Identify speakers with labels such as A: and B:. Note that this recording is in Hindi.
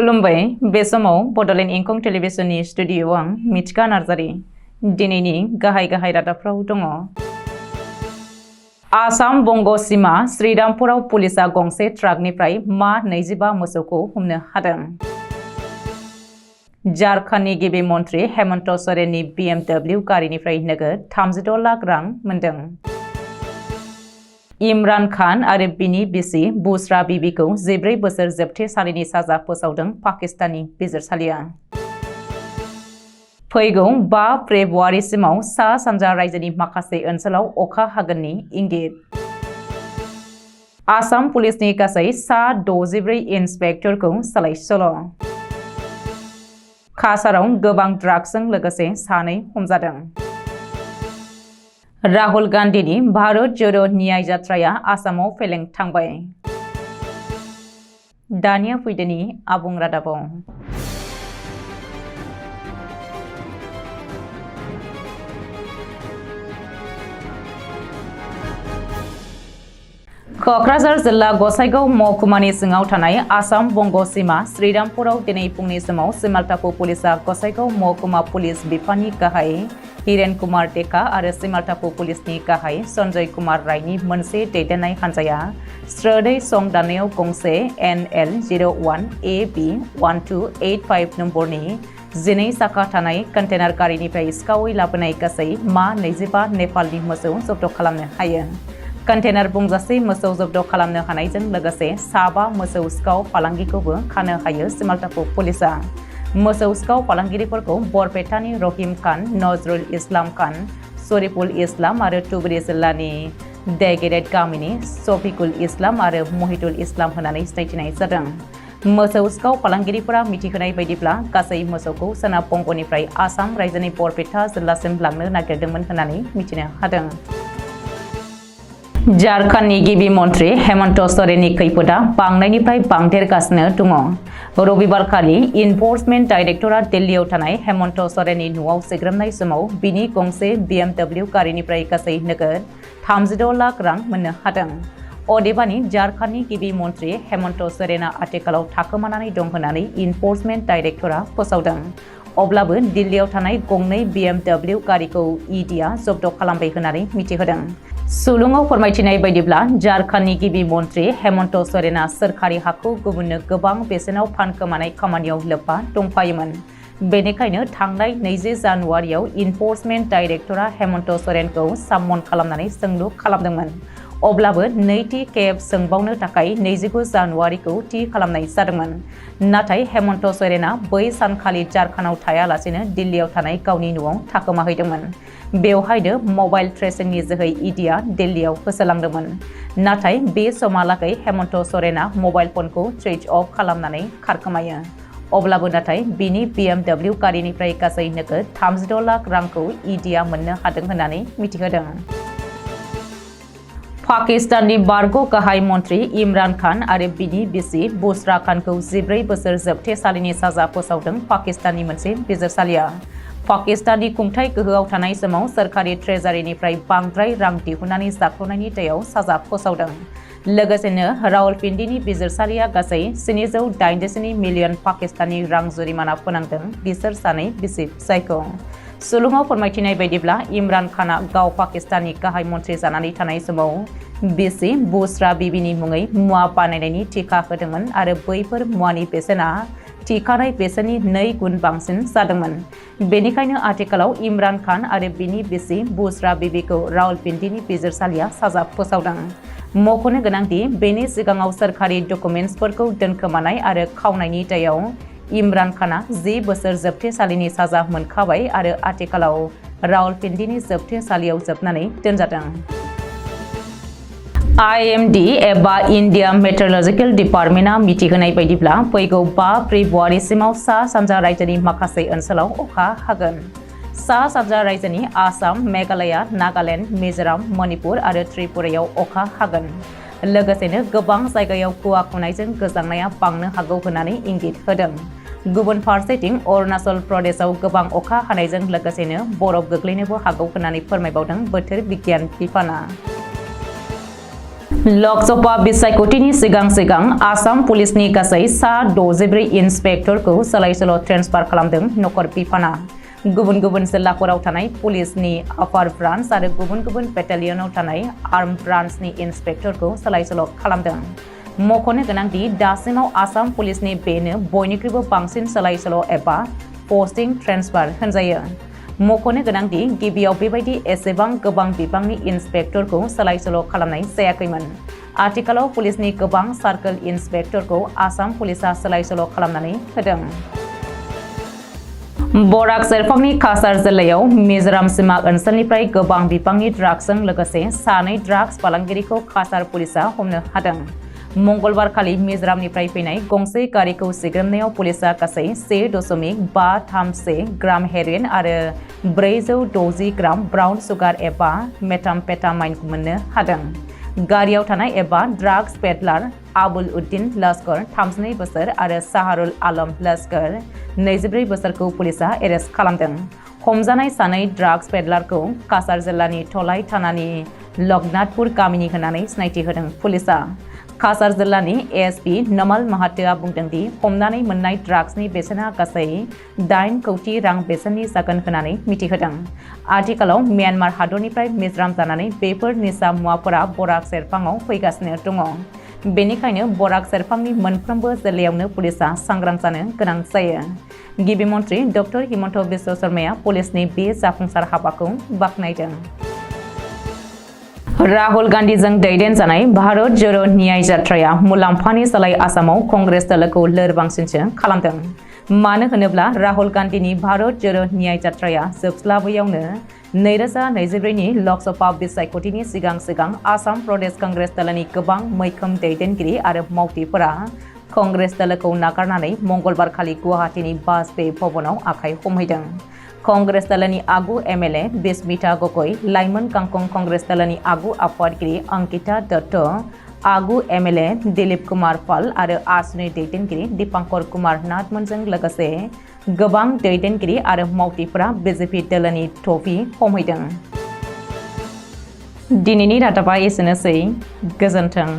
A: खुलुमबाय बे समाव बडलेण्ड इंखं टेलिभिजननि स्टुडिअ'आव आं मिथिका नार्जारि दिनैनि गाहाय रादाबफ्राव दङ। आसाम बंग सीमा श्रीरामपुराव पुलिसा गंसे ट्राकनिफ्राय मा 25 मोसौखौ हमनो हादों। झारखंडनि गिबि मन्थ्रि हेमन्त सोरेननि BMW गारिनिफ्राय नोगोद 36 लाख रां मोनदों। इमरान खान आरो बिनि बिसि बुशरा बीबीखौ 14 बोसोर जोबथेसालिनि साजा फोसावदों पाकिस्ताननि बिजिरसालिया। फैगौ 5 फेब्रुवारिसिमाव सा सानजा रायजोनि माखासे ओनसोलाव अखा हागोननि इंगित। आसाम पुलिसनि गासै सा 64 इन्सपेक्टरखौ सोलाय-सोल'। काछाराव गोबां ड्राग्सजों लोगोसे सानै हमजादों। राहुल गान्धीनि भारत जोड़ो न्याय यात्राया आसामाव फेलें थांबाय। दानिया फैदोनि आबुं रादाबाव। क'क्राझार जिल्ला गसाइगाव महकुमानि सिङाव थानाय आसाम बंग सीमा श्रीरामपुराव दिनै फुंनि समाव सिमालटापु पुलिसा गसाइगाव महकुमा पुलिस बिफाननि गाहाय हिरेन कुमार टेका आरो सिमालटापु पुलिसनि गाहाय सन्जय कुमार रायनि मोनसे दैदेननाय हान्जाया स्रोदै सं दाननायाव गंसे NL01AB 1285 नम्बरनि 12 साखा थानाय कन्टेनार गारिनिफ्राय सिखावै लाबोनाय गासै मा 25 नेपालनि मोसौ जब्द खालामनो हायो। कन्टेनार बुंजासे मोसौ जब्द खालामनो हानायजों लोगोसे साबा मोसौ सिखाव फालांगिखौबो खानो हायो सिमालटापु पुलिसा। मोसौ सिखाव फालांगिरिफोरखौ बरपेटानि रहिम खान, नजरुल इस्लाम खान, शरीफुल इस्लाम आरो धुबुरी जिल्लानि देगेरेट गामिनि शफिकुल इस्लाम आरो महिदुल इस्लाम होननानै सिनायथिनाय जादों। मोसौ सिखाव फालांगिरिफोरा मिथिहोनाय बायदिब्ला गासै मोसौखौ सोनाब बंगनिफ्राय आसाम रायजोनि बरपेटा जिल्लासिम लांनो नागिरदोंमोन होननानै मिथिनो हादों। झारखंडनि गिबि मन्थ्रि हेमन्त सोरेननि खैफोदा बांनायनिफ्राय बांदेरगासिनो दङ। रबिबारखालि इनफर्समेन्ट डाइरेक्टरा दिल्लीयाव थानाय हेमन्त सोरेननि न'आव सिग्रोमनाय समाव बिनि गंसे BMW गारिनिफ्राय गासै नोगोद 36 लाख रां मोननो हादों। अदेबानि झारखंडनि गिबि मन्थ्रि हेमन्त सोरेना आथिखालाव थाखोमानानै दं होननानै इनफर्समेन्ट डाइरेक्टरा फोसावदों। अब्लाबो दिल्लीयाव थानाय गंनै BMW गारिखौ EDआ जब्द खालामबाय होननानै मिथिहोदों। सुलुङाव फोरमायथिनाय बायदिब्ला झारखंडनि गिबि मन्थ्रि हेमन्त सोरेना सोरखारि हाखौ गुबुननो गोबां बेसेनाव फानखोमानाय खामानियाव लोब्बा दंफायोमोन। बेनिखायनो थांनाय 20 जानुवारियाव इनफर्समेन्ट डाइरेक्टरा हेमन्त सोरेनखौ साममन खालामनानै सोंलु खालामदोंमोन। अब्लाबो नैथि खेब सोंबावनो थाखाय 29 जानुवारिखौ थि खालामनाय जादोंमोन। नाथाय हेमन्त सोरेना बै सानखालि झारखंडआव थायालासेनो दिल्लीयाव थानाय गावनि न'आव थाखोमाहैदोंमोन। बेवहायनो मबाइल ट्रेसिंनि जोहै EDआ दिल्लीयाव होसोलांदोंमोन। नाथाय बे समहालागै हेमन्त सोरेना मबाइल फनखौ सुइच अफ खालामनानै खारखोमायो। अब्लाबो नाथाय बिनि BMW गारिनिफ्राय गासै नोगोद 36 लाख रांखौ EDआ मोननो हादों होननानै मिथिहोदों। पाकिस्ताननि बारग' गाहाय मन्थ्रि इमरान खान आरो बिनि बिसि बुशरा खानखौ 14 बोसोर जोबथेसालिनि साजा फोसावदों पाकिस्ताननि मोनसे बिजिरसालिया। पाकिस्ताननि खुंथाय गोहोआव थानाय समाव सोरखारि ट्रेजारिनिफ्राय बांद्राय रां दिहुननानै जाख्ल'नायनि दायाव साजा फोसावदों। लोगोसेनो रावलपिन्डीनि बिजिरसालिया गासै 787 मिलियन पाकिस्तानी रां जुरिमाना फोनांदों बिसोर सानै बिसि फिसायखौ। सुलुङाव फोरमायथिनाय बायदिब्ला इमरान खाना गाव पाकिस्ताननि गाहाय मन्थ्रि जानानै थानाय समाव बिसि बुशरा बीबीनि मुङै मुवा बानायनायनि थिखा होदोंमोन आरो बैफोर मुवानि बेसेना थिखानाय बेसेननि 2 गुन बांसिन जादोंमोन। बेनिखायनो आथिखालाव इमरान खान आरो बिनि बिसि बुशरा बीबीखौ रावलपिन्डीनि बिजिरसालिया साजा फोसावदों। मख'नो गोनांदि बेनि सिगाङाव सोरखारि डकुमेन्ट्सफोरखौ दोनखोमानाय आरो खावनायनि दायाव इमरान खाना 10 बोसोर जोबथेसालिनि साजा मोनखाबाय आरो आथिखालाव रावलपिन्डीनि जोबथेसालियाव जोबनानै दोनजादों। IMD एबा इन्डिया मेट्रलजिकेल डिपार्टमेन्टआ मिथिहोनाय बायदिब्ला फैगौ 5 फेब्रुवारिसिमाव सा सानजा रायजोनि माखासे ओनसोलाव अखा हागोन। सा सानजा रायजोनि आसाम, मेघालया, नागालेन्ड, मिजोराम, मणिपुर आरो त्रिपुरायाव अखा हागोन। लोगोसेनो गोबां जायगायाव खुवा खुनायजों गोजांनाया बांनो हागौ होननानै इंगित होदों। गुबुन फारसेथिं अरुणाचल प्रदेशआव गोबां अखा हानायजों लोगोसेनो बरफ गोग्लैनोबो हागौ होननानै फोरमायबावदों बोथोर बिगियान बिफाना। Loksopa bisaikotini sigang Asam Pulisni gasai sa 64 inspektorखौ सोलाय-सोल' ट्रेन्सफार खालामदों नखर बिफाना गुबुन-गुबुन जिल्लाफोराव थानाय पुलिसनि आपार ब्रान्च आरो गुबुन-गुबुन बेटालियनाव थानाय आर्म ब्रान्चनि इन्सपेक्टरखौ सोलाय-सोल' खालामदों मख'नो गोनांदि दासिमाव आसाम पुलिसनि बेनो बयनिख्रुइबो बांसिन सोलाय-सोल' एबा पोस्टिं ट्रेन्सफार होनजायो मख'नो गोनांदि गिबियाव बेबायदि एसेबां गोबां बिबांनि इन्सपेक्टरखौ सोलाय-सोल' खालामनाय जायाखैमोन आथिखालाव पुलिसनि गोबां सार्कल इन्सपेक्टरखौ आसाम पुलिसा सोलाय-सोल' खालामनानै होदों बराक सेरफांनि काछार जिल्लायाव मिजोराम सीमा ओनसोलनिफ्राय गोबां बिबांनि ड्राग्सजों लोगोसे सानै ड्राग्स फालांगिरिखौ काछार पुलिसा हमनो हादों मंगलबार खालि मिजोरामनिफ्राय फैनाय गंसे गारिखौ सिग्रोमनायाव पुलिसा गासै 1.531 ग्राम हेर'इन आरो 460 ग्राम ब्राउन सुगार एबा मेथाम्फेटामाइनखौ मोननो हादों गारियाव थानाय एबा ड्राग्स पेडलार आबुल उद्दीन लस्कर 32 बोसोर आरो साहारुल आलम लस्कर 24 बोसोरखौ पुलिसा एरेस्ट खालामदों हमजानाय सानै ड्राग्स पेडलारखौ काछार जिल्लानि थलाई थानानि लगनाथपुर गामिनि होननानै सिनायथि होदों पुलिसा काछार जिल्लानि एएसपी नमल माहातोआ बुंदों दि हमनानै मोननाय ड्राग्सनि बेसेना गासै 8 कौटि रां बेसेननि जागोन होननानै मिथिहोदों आथिखालाव म्यानमार हादरनिफ्राय मिजोराम जानानै बेफोर निसा मुवाफोरा बराक सेरफाङाव फैगासिनो दङ बेनिखायनो बराक सेरफांनि मोनफ्रोमबो जिल्लायावनो पुलिसा सांग्रां जानो गोनां जायो गिबि मन्थ्रि डक्टर हिमन्त बिश्व शर्माया पुलिसनि बे जाफुंसार हाबाखौ बाख्नायदों राहुल गान्धीजों दैदेनजानाय भारत जोड़ो न्याय जात्राया मुलाम्फानि सोलाय आसामाव कंग्रेस दलखौ लोरबांसिनसो खालामदों मानो होनोब्ला राहुल गान्धीनि भारत जोड़ो न्याय जात्राया जोबस्लाबैयावनो 2024 नि लकसभा बिसायख'थिनि सिगां आसाम प्रदेश कंग्रेस दलनि गोबां मैखोम दैदेनगिरि आरो मावथिफोरा कंग्रेस दलखौ नागारनानै मंगलबार खालि गुवाहाटीनि वाजपेयी भवनाव आखाइ हमहैदों कंग्रेस दलनि आगु एमएलए बिस्मिता गगৈ लाइमोन गांखं कंग्रेस दलनि आगु आफादगिरि अंकिता दत्त आगु एमएलए दिलीप कुमार पाल आरो आसुनि दैदेनगिरि दीपांकर कुमार नाथमोनजों लोगोसे गोबां दैदेनगिरि आरो मावथिफोरा बीजेपी दलनि ट्रफी हमहैदों दिनैनि रादाबा एसेनोसै गोजोन्थों